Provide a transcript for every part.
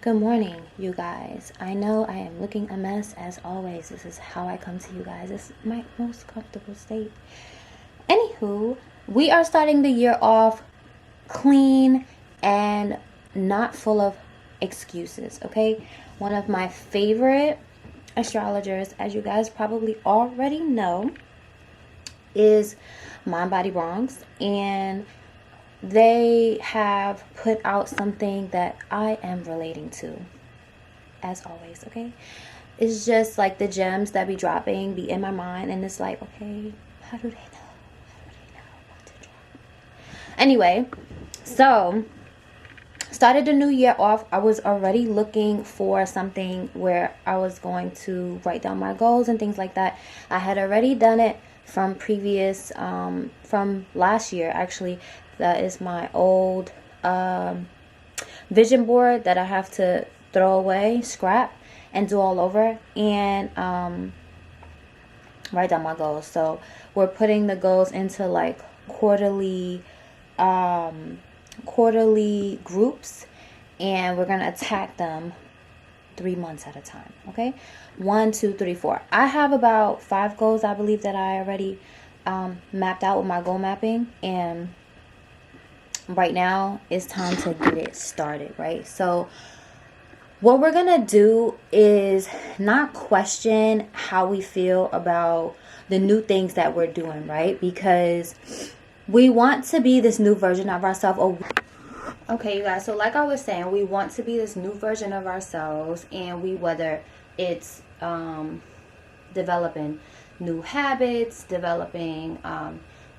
Good morning, you guys. I know I am looking a mess as always. This is how I come to you guys. It's my most comfortable state. Anywho, we are starting the year off clean and not full of excuses, okay? One of my favorite astrologers, as you guys probably already know, is Mind Body Bronx, and they have put out something that I am relating to, as always, okay? It's just like the gems that be dropping be in my mind, and it's like, okay, how do they know? How do they know what to drop? Anyway, so started the new year off. I was already looking for something where I was going to write down my goals and things like that. I had already done it from previous, from last year, actually. That is my old vision board that I have to throw away, scrap, and do all over, and write down my goals. So we're putting the goals into like quarterly groups, and we're gonna attack them 3 months at a time. Okay, 1, 2, 3, 4. I have about 5 goals, I believe, that I already mapped out with my goal mapping, and right now it's time to get it started, right? So what we're gonna do is not question how we feel about the new things that we're doing, right? Because we want to be this new version of ourselves. Okay, you guys, so like I was saying, we want to be this new version of ourselves, and whether it's developing new habits, developing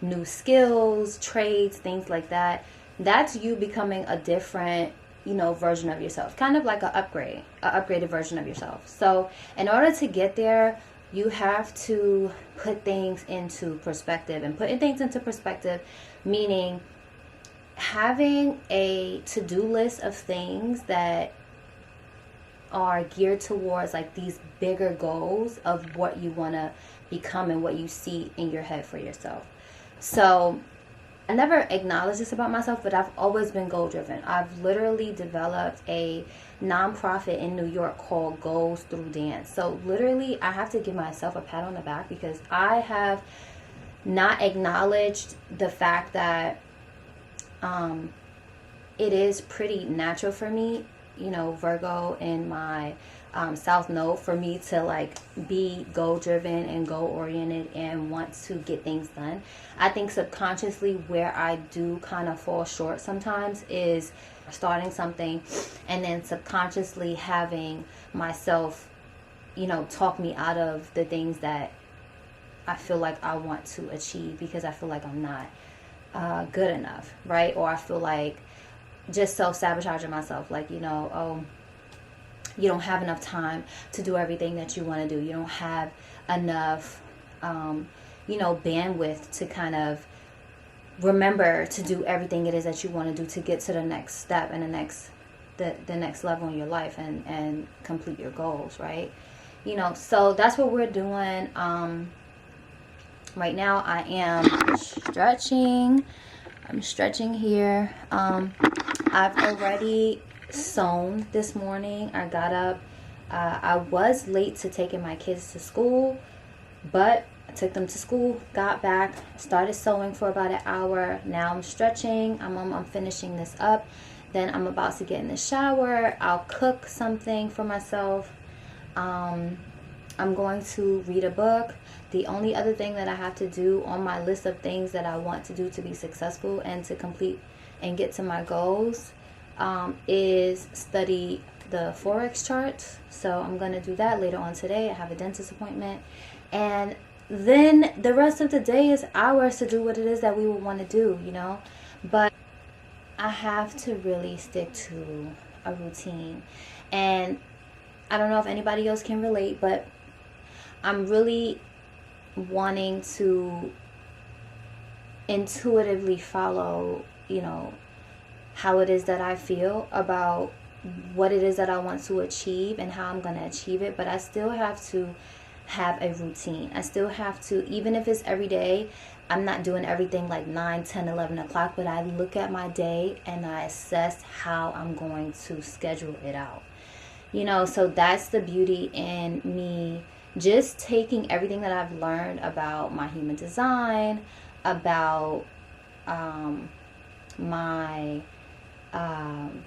new skills, trades, things like that. That's you becoming a different, version of yourself, kind of like an upgraded version of yourself. So in order to get there, you have to put things into perspective, and putting things into perspective meaning having a to-do list of things that are geared towards like these bigger goals of what you want to become and what you see in your head for yourself. So I never acknowledged this about myself, but I've always been goal driven. I've literally developed a nonprofit in New York called Goals Through Dance. So literally I have to give myself a pat on the back because I have not acknowledged the fact that it is pretty natural for me, Virgo in my South Node, for me to like be goal driven and goal oriented and want to get things done. I think subconsciously where I do kind of fall short sometimes is starting something and then subconsciously having myself, talk me out of the things that I feel like I want to achieve because I feel like I'm not good enough, right? Or I feel like just self-sabotaging myself, like, oh, you don't have enough time to do everything that you want to do. You don't have enough, bandwidth to kind of remember to do everything it is that you want to do to get to the next step and the next level in your life and complete your goals, right? So that's what we're doing. Right now I am stretching. I'm stretching here. I've already sewn this morning. I got up. I was late to taking my kids to school, but I took them to school, got back, started sewing for about an hour. Now I'm stretching. I'm finishing this up. Then I'm about to get in the shower. I'll cook something for myself. I'm going to read a book. The only other thing that I have to do on my list of things that I want to do to be successful and to complete and get to my goals is study the Forex charts. So I'm going to do that later on today. I have a dentist appointment. And then the rest of the day is ours to do what it is that we would want to do, But I have to really stick to a routine. And I don't know if anybody else can relate, but I'm really wanting to intuitively follow, how it is that I feel about what it is that I want to achieve and how I'm going to achieve it. But I still have to have a routine. I still have to, even if it's every day, I'm not doing everything like 9, 10, 11 o'clock, but I look at my day and I assess how I'm going to schedule it out. So that's the beauty in me just taking everything that I've learned about my human design, about my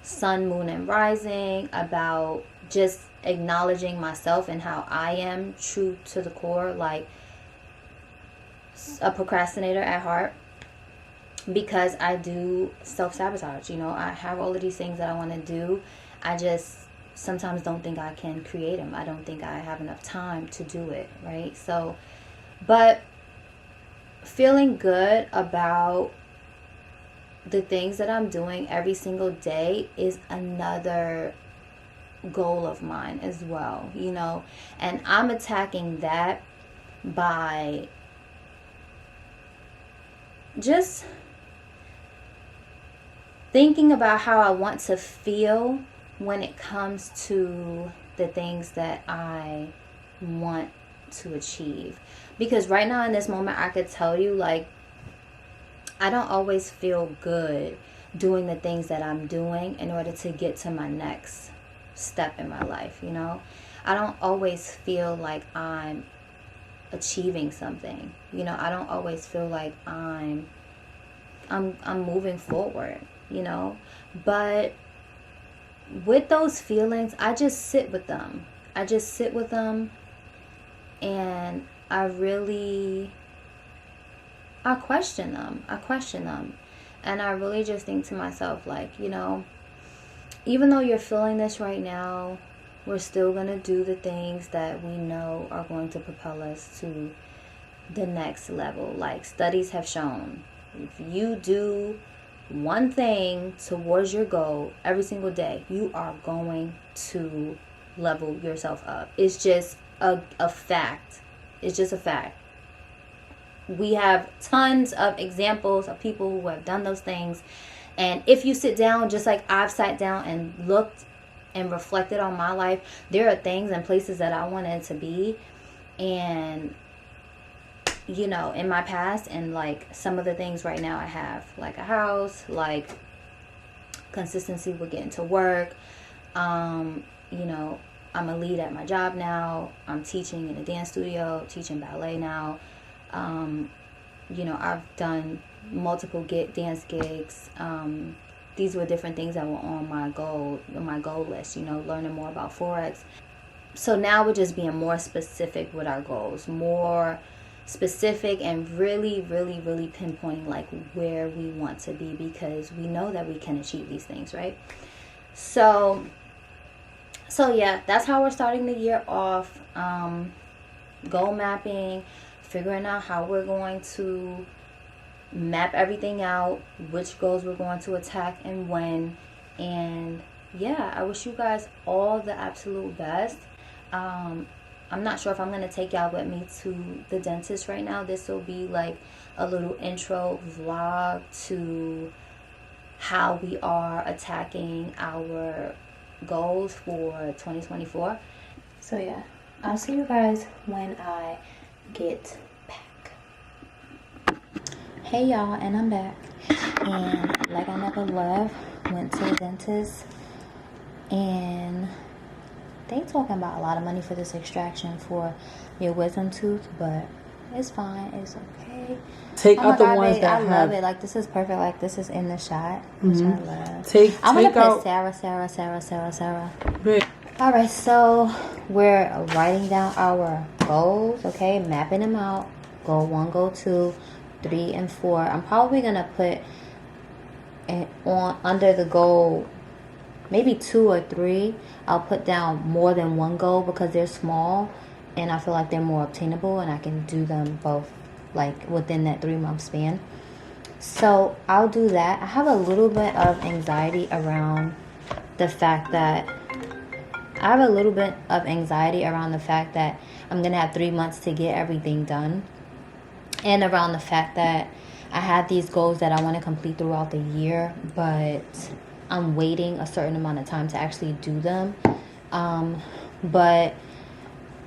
sun, moon, and rising, about just acknowledging myself and how I am true to the core, like a procrastinator at heart, because I do self-sabotage. I have all of these things that I want to do. I just sometimes don't think I can create them. I don't think I have enough time to do it, right? So, but feeling good about the things that I'm doing every single day is another goal of mine as well, and I'm attacking that by just thinking about how I want to feel when it comes to the things that I want to achieve. Because right now in this moment, I could tell you, like, I don't always feel good doing the things that I'm doing in order to get to my next step in my life, I don't always feel like I'm achieving something. I don't always feel like I'm moving forward, But with those feelings, I just sit with them. And I question them. And I really just think to myself, like, even though you're feeling this right now, we're still going to do the things that we know are going to propel us to the next level. Like, studies have shown, if you do one thing towards your goal every single day, you are going to level yourself up. It's just a fact. It's just a fact. We have tons of examples of people who have done those things. And if you sit down, just like I've sat down and looked and reflected on my life, there are things and places that I wanted to be. And in my past, and like some of the things right now I have, like a house, like consistency with getting to work. I'm a lead at my job now. I'm teaching in a dance studio, teaching ballet now. I've done multiple dance gigs. These were different things that were on my goal list, learning more about Forex. So now we're just being more specific with our goals, more specific, and really, really, really pinpointing like where we want to be, because we know that we can achieve these things, right? So yeah, that's how we're starting the year off. Goal mapping, figuring out how we're going to map everything out, which goals we're going to attack and when. And yeah, I wish you guys all the absolute best. I'm not sure if I'm going to take y'all with me to the dentist right now. This will be like a little intro vlog to how we are attacking our goals for 2024. So yeah, I'll see you guys when I get back. Hey y'all, and I'm back. And like I never left, went to the dentist, and they talking about a lot of money for this extraction for your wisdom tooth, but it's fine. It's okay. Take out the ones that I love it. Like, this is perfect. Like, this is in the shot, which I love. I'm going to put Sarah. Great. All right, so we're writing down our goals, okay? Mapping them out. Goal 1, goal 2, 3, and 4. I'm probably going to put it on under the goal, maybe 2 or 3. I'll put down more than one goal because they're small and I feel like they're more obtainable and I can do them both like within that 3-month span. So I'll do that. I have a little bit of anxiety around the fact that I'm going to have 3 months to get everything done, and around the fact that I have these goals that I want to complete throughout the year, but I'm waiting a certain amount of time to actually do them. But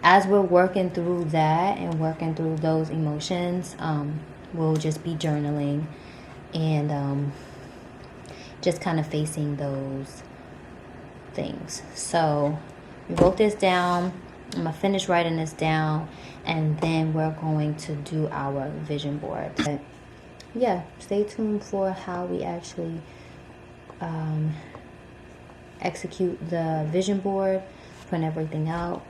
as we're working through that and working through those emotions, we'll just be journaling and just kind of facing those things. So we wrote this down. I'm gonna finish writing this down, and then we're going to do our vision board. But yeah, stay tuned for how we actually execute the vision board, print everything out,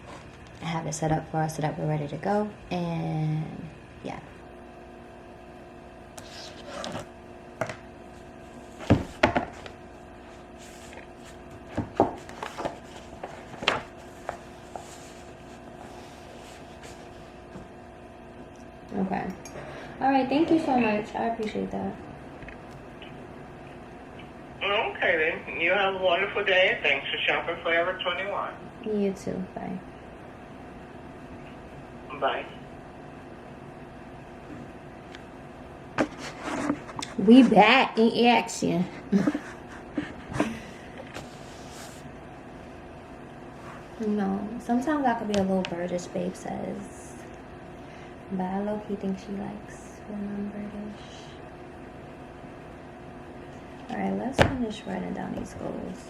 have it set up for us so that we're ready to go. And yeah. Okay. All right. Thank you so much. I appreciate that. Okay, then. You have a wonderful day. Thanks for shopping Forever 21. You too. Bye. Bye. We back in action. You know, sometimes I could be a little birdish, babe says. But I low-key think she likes when I'm British. Alright, let's finish writing down these goals.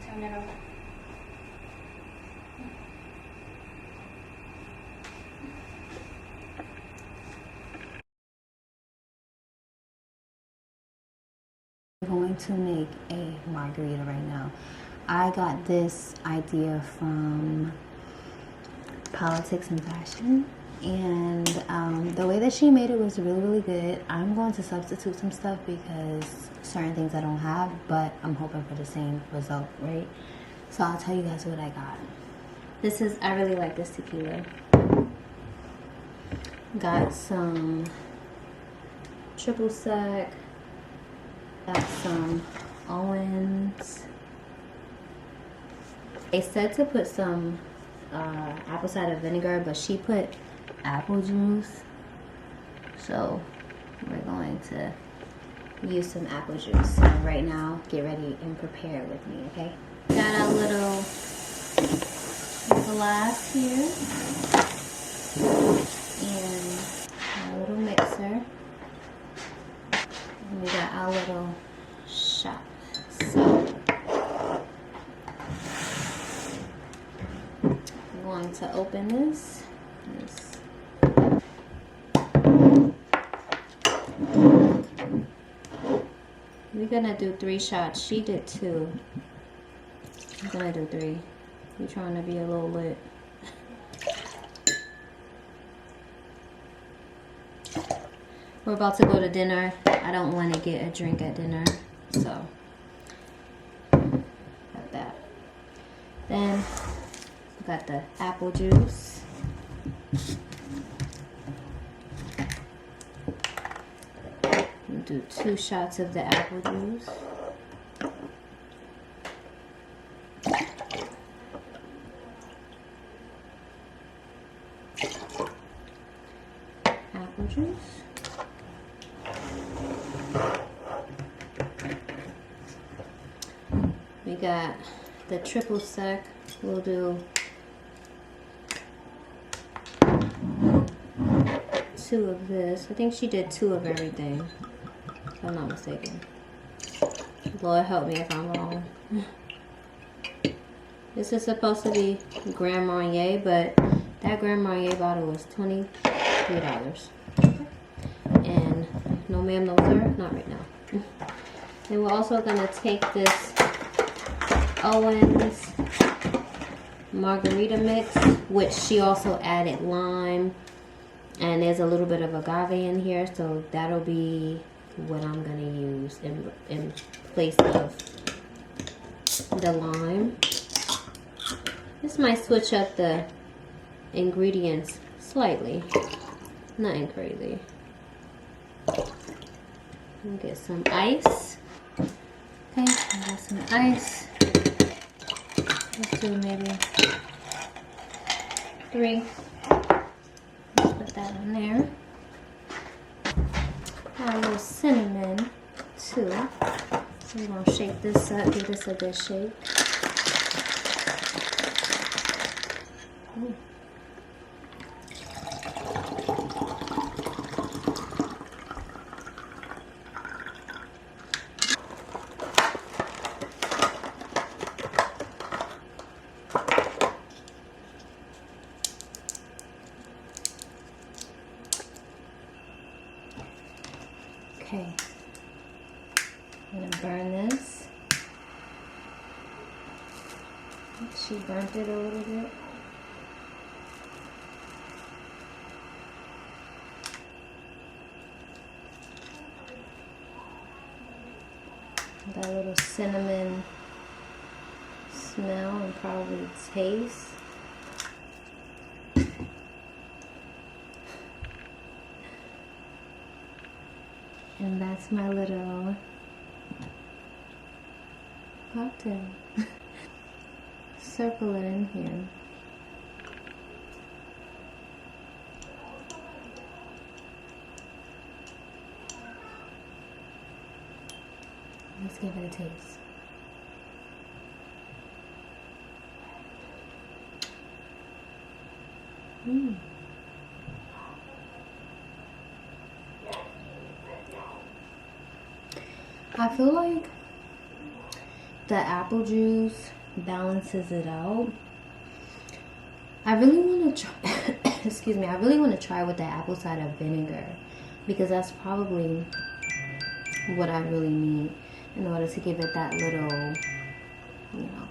Turn it over. I'm going to make a margarita right now. I got this idea from Politics and Fashion, and the way that she made it was really, really good. I'm going to substitute some stuff because certain things I don't have, but I'm hoping for the same result, right? So I'll tell you guys what I got. This is, I really like this tequila. Got some triple sec. Got some Owens. They said to put some apple cider vinegar, but she put apple juice. So we're going to use some apple juice. So right now, get ready and prepare with me, okay? Got a little glass here and a little mixer. And we got our little shot. So I'm going to open this. We're gonna do 3 shots. She did 2. I'm gonna do 3. We're trying to be a little lit. We're about to go to dinner. I don't want to get a drink at dinner, so got that. Then we got the apple juice. We'll do 2 shots of the apple juice. Apple juice. We got the triple sec. We'll do 2 of this. I think she did 2 of everything, if I'm not mistaken. Lord help me if I'm wrong. This is supposed to be Grand Marnier, but that Grand Marnier bottle was $23. Okay. And no ma'am, no sir, not right now. And we're also gonna take this Owens margarita mix, which she also added lime, and there's a little bit of agave in here, so that'll be what I'm gonna use in place of the lime. This might switch up the ingredients slightly, nothing crazy. and get some ice. Okay, I got some ice. Let's do maybe 3. Let's put that in there. Add a little cinnamon too. So we're gonna shake this up, give this a good shake. Ooh. Okay, I'm gonna burn this. She burnt it a little bit. That little cinnamon smell and probably taste. And that's my little cocktail. Circle it in here. Let's give it a taste. I feel like the apple juice balances it out. I really want to try, excuse me, I really want to try with the apple cider vinegar because that's probably what I really need in order to give it that little, you know,